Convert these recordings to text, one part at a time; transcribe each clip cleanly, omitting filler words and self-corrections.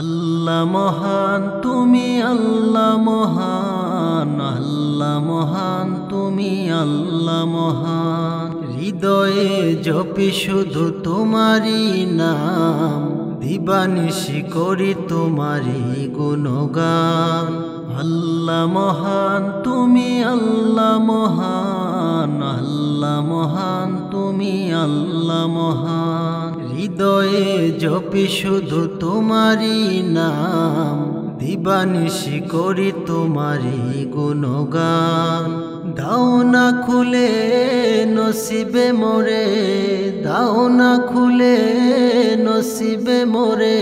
আল্লাহ মহান তুমি, আল্লাহ মহান, আল্লাহ মহান তুমি, আল্লাহ মহান। হৃদয়ে জপি শুধু তোমারি নাম, দিবানিশি করি তোমারি গুণগান। আল্লাহ মহান তুমি, আল্লাহ মহান, আল্লাহ মহান তুমি, আল্লাহ মহান। হৃদয়ে জপি শুধু তোমারি নাম, দিবানিশি করি তোমারি গুণগান। দাও না খুলে নসিবে মোরে, দাও না খুলে নসিবে মোরে,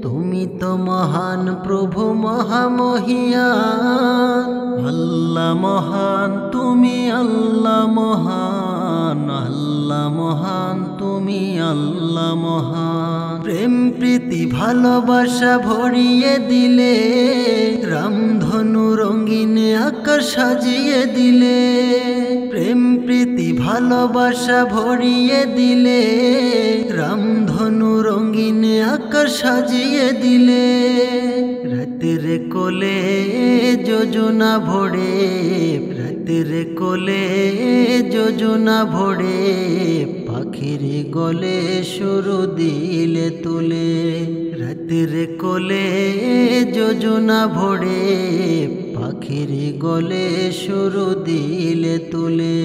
তুমি তো মহান প্রভু মহামহিয়ান। আল্লাহ মহান তুমি, আল্লাহ মহান, আল্লাহ মহান তুমি, আল্লাহ মহান। প্রেম প্রীতি ভালোবাসা ভরিয়ে দিলে, রামধনু রঙিনে আকাশ সাজিয়ে দিলে। প্রেম প্রীতি ভালোবাসা ভরিয়ে দিলে, রামধনু রঙিনে আকাশ সাজিয়ে দিলে। রাতের কোলে যোজনা ভোরে, রাতের কোলে যোজনা ভোরে, পাখির গলে সুর দিলে তুলে। রাতের কোলে যোজনা ভোরে, পাখির গলে সুর দিলে তুলে।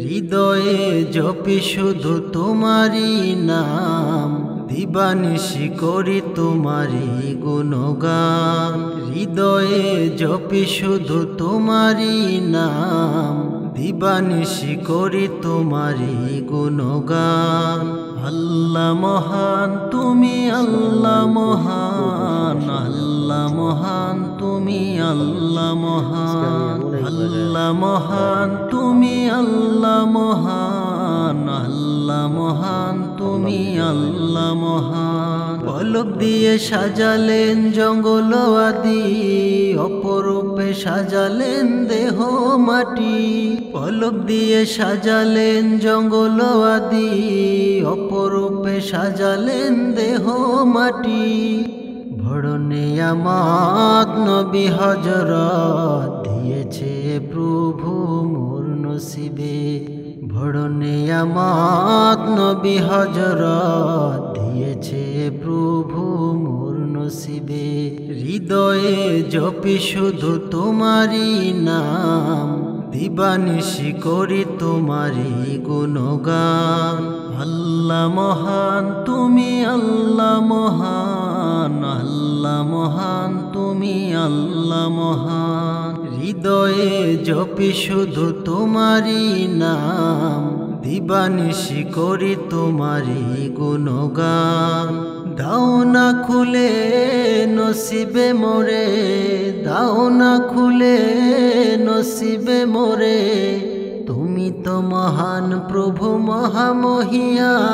হৃদয়ে জপি শুধু তোমারি নাম, দিবানিশি করি তোমারি গুণগান। হৃদয়ে জপি শুধু তোমারি নাম, দিবানিশি করি তোমারি গুণগান। আল্লাহ মহান তুমি, আল্লাহ মহান, আল্লাহ মহান তুমি, আল্লাহ মহান। আল্লাহ মহান তুমি, আল্লাহ মহান, আল্লাহ মহান তুমি, আল্লাহ মহান। পলক দিয়ে সাজালেন জঙ্গল আদি, অপরূপে সাজালেন দেহ মাটি। পলক দিয়ে সাজালেন জঙ্গল আদি, অপরূপে সাজালেন দেহ মাটি। বড় নেয়ামত নবী হযরত দিয়েছে প্রভু মোর নসিবে। বড় নেয়ামত নবী হযরত দিয়েছে প্রভু মোর নসিবে। হৃদয়ে জপি শুধু তোমারি নাম, দিবানিশি করি তোমারি গুণগান। আল্লাহ মহান তুমি, আল্লাহ মহান, আল্লাহ মহান তুমি, আল্লাহ মহান। হৃদয়ে জপি শুধু তোমারি নাম, দিবানিশি করি তোমারি গুণগান। দাও না খুলে নসিবে মোরে, দাও না খুলে নসিবে মোরে, তুমি তো মহান প্রভু মহামহিয়ান।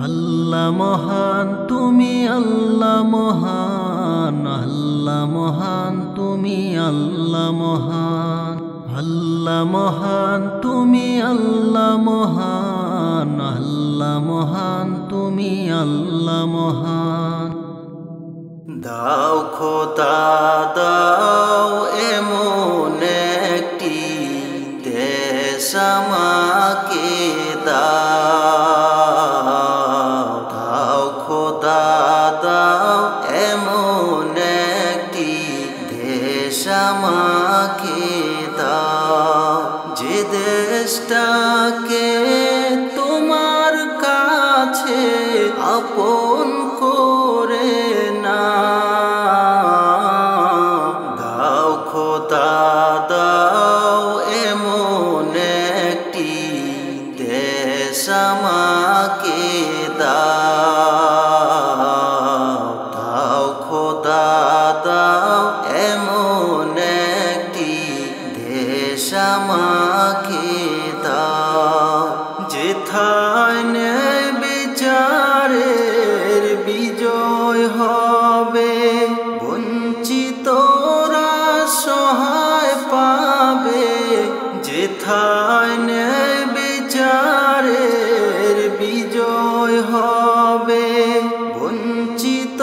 আল্লাহ মহান তুমি, আল্লাহ মহান, আল্লাহ মহান তুমি, আল্লাহ মহান। আল্লাহ মহান তুমি, আল্লাহ মহান, আল্লাহ মহান তুমি, আল্লাহ মহান। দাও খোদা দাও এমন একটি দেশ আমাকে দাও, দাও খোদা দাও এমন একটি দেশ আমাকে দাও, যে দেশটাকে তোমার কাছে আপন করে নাও। দাও খোদা দাও এমন একটি দেশ আমাকে দাও, দাও খোদা দাও এমন একটি দেশ আমাকে দাও, যেথায় ন্যায় বিচারের বিজয় হবে, বঞ্চিতরা সহায় পাবে। যেথায় ন্যায় বিচারের বিজয় হবে, বঞ্চিত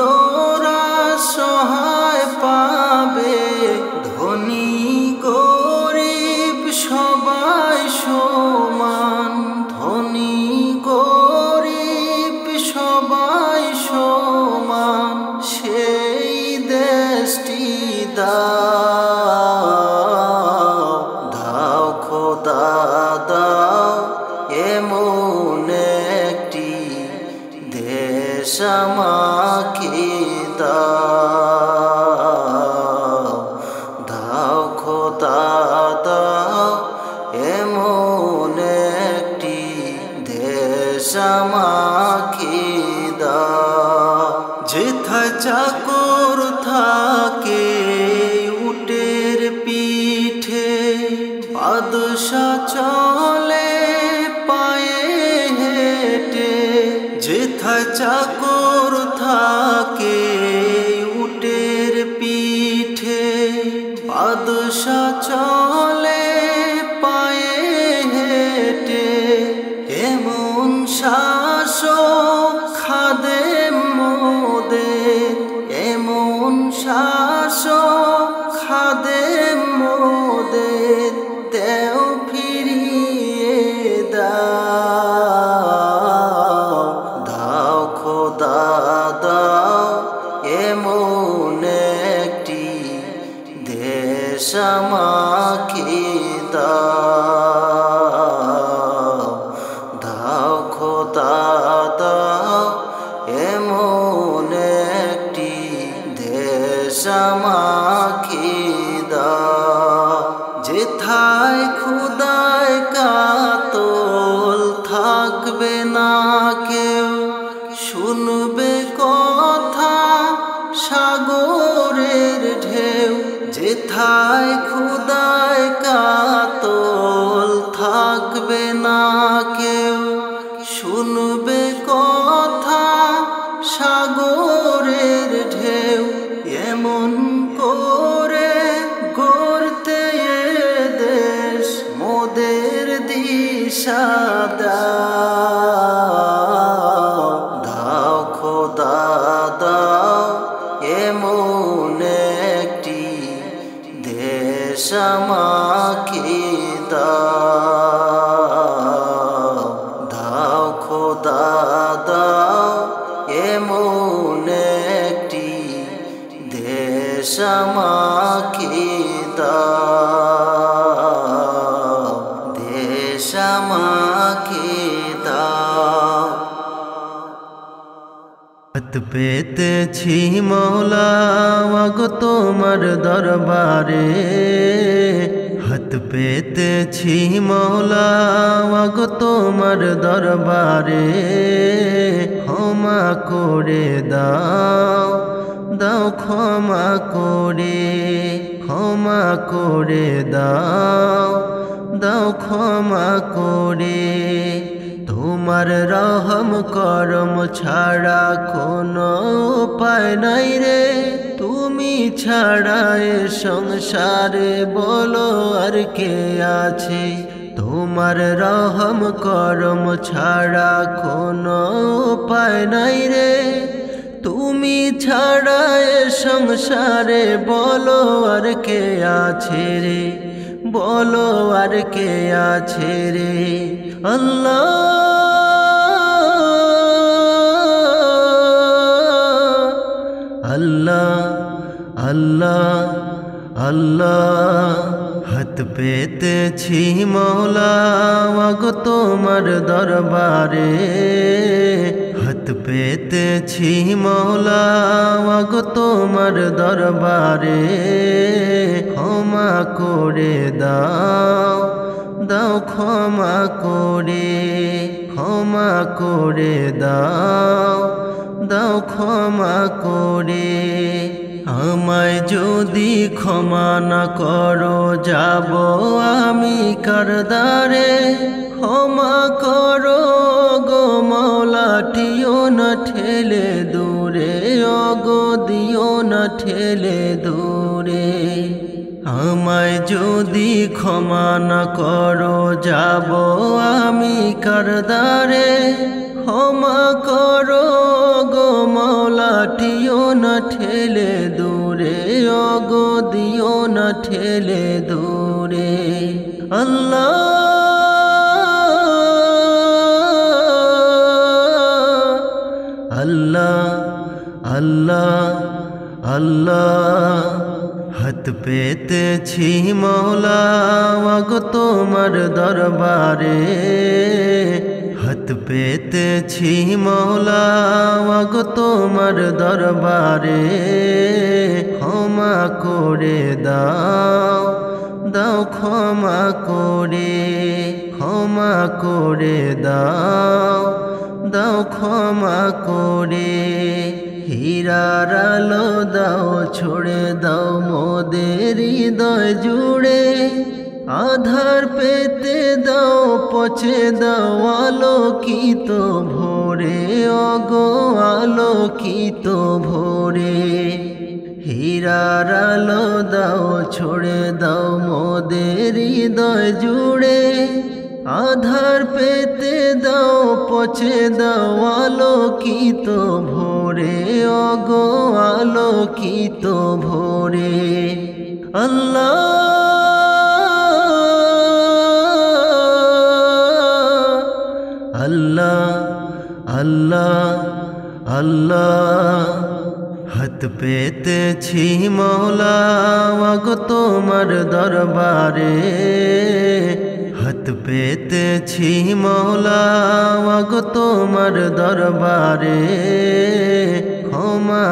আঁকি দাও, দাও খোদা দাও এমন একটি দেশ আমাকে দাও, যেথায় চাকর থাকে উটের পিঠে, বাদশা চলে পায়ে হেঁটে। যেথায় চাকর থাকে উটের পিঠে, বাদশা চলে পায়ে হেঁটে। এমন শাসক খাদেম মোদের, এমন শাসক খাদেম মোদের, দেও ফিরিয়ে দাও, দাও খোদা দাও এমন একটি দেশ আমাকে দাও, দাও খোদা দাও এমন একটি দেশ আমাকে দাও, যেথায় খুদায় কাতল থাকবে না কেউ, শুনবে কথা সাগরের ঢেউ। যেথায় খুদায় কাতল থাকবে না কেউ, শুনবে কথা সাগরের ঢেউ। এমন করে গড়তে দেশ মোদের দিশা দাও, দাও খোদা দাও এমন একটি দেশ আমাকে দাও, দাও খোদা দাও এমন একটি দেশ আমাকে দাও, দেশ আমাকে দাও। হাত পেতেছি মওলা ওগো তোমার দরবারে, হাত পেতেছি মওলা ওগো তোমার দরবারে। ক্ষমা করে দাও, দাও ক্ষমা করে, ক্ষমা করে দাও, দাও ক্ষমা করে। তোমার রহম করম ছাড়া কোনো উপায় নাই রে, তুমি ছাড়া এ সংসারে বলো আর কে আছে। তোমার রহম করম ছাড়া কোনো উপায় নাই রে, তুমি ছাড়া এ সংসারে বলো আর কে আছে রে, বলো আর কে আছে রে। আল্লাহ আল্লাহ আল্লাহ আল্লাহ, হাত পেতেছি মওলা ওগো তোমার দরবারে, হাত পেতেছি মওলা ওগো তোমার দরবারে। ক্ষমা করে দাও, দাও ক্ষমা করে, ক্ষমা করে দাও, দাও ক্ষমা করে। আমায় যদি ক্ষমা না করো যাব আমি কারদারে। ক্ষমা করো গো মওলা, টিও না ঠেলে দূরে, ওগো দিও না ঠেলে দূরে। আমায় যদি ক্ষমা না করো যাব আমি কারদারে। ক্ষমা করো গো মওলা, টিও না ঠেলে দূরে, ওগো দিও না ঠেলে দূরে। আল্লাহ আল্লাহ আল্লাহ আল্লাহ, হাত পেতেছি মওলা ওগো তোমার দরবারে, হাত হাত পেতেছি মওলা ওয়াগো তোমার দরবারে, ক্ষমা করে দাও দাও ক্ষমা করে, ক্ষমা করে দাও দাও ক্ষমা করে। হীরার আলো দাও ছড়ে দাও মোদের হৃদয় জুড়ে, আধার পেতে দাও পচে দাও আলোকিত ভোরে, ওগো আলোকিত ভোরে। হীরার আলো দাও ছড়ে দাও মোদের হৃদয় জুড়ে, আধার পেতে দাও পচে দাও আলোকিত ভোরে, ওগো আলোকিত ভোরে। আল্লাহ আল্লাহ আল্লাহ আল্লাহ, হাত পেতেছি মওলা ওয়াগো তোমার দরবারে, হাত পেতেছি মওলা ওয়াগো তোমার দরবারে, ক্ষমা